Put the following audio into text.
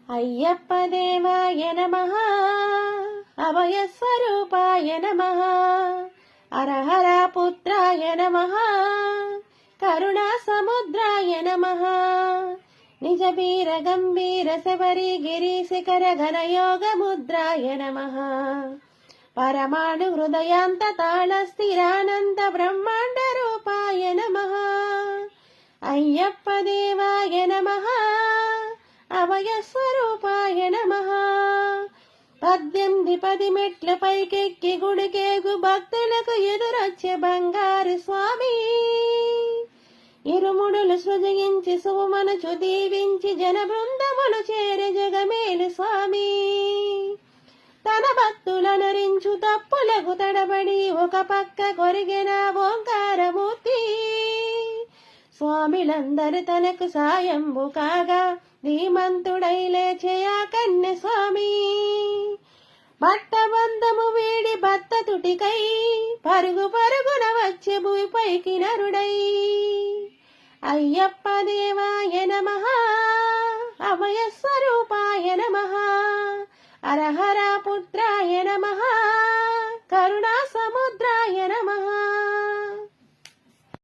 అయ్యప్ప దేవాయ నమః అభయస్వరూపాయ నమః హరహర పుత్రాయ నమః కరుణా సముద్రాయ నమః నిజ వీర గంభీర శబరి గిరి శిఖర ఘన యోగ ముద్రాయ నమః పరమాణు హృదయాంత తాళ స్థిరానంద బ్రహ్మాండ రూపాయ నమః అయ్యప్ప దేవాయ నమః అభయస్వరూపాయ నమః 18 మెట్ల పైకెక్కి గుడికేగు భక్తులకు ఎదురొచ్చే బంగారు స్వామి ఇరుముడులు సృజించి సుమనుచు దీవించి జన బృందములు చేరే జగమేలు స్వామి తన భక్తులనరించు తప్పులకు తడబడి ఒక పక్క కొరిగిన ఓంకారమూర్తి స్వామిలందరూ తనకు సాయంబు కాగా ధీమంతుడై లేచే ఆ కన్నె స్వామి బట్టబంధము వీడి భర్త తుటికై పరుగు పరుగున వచ్చే భూమిపైకి నరుడై అయ్యప్ప దేవాయ నమః అభయస్వరూపాయ నమః హరహర పుత్రాయ నమః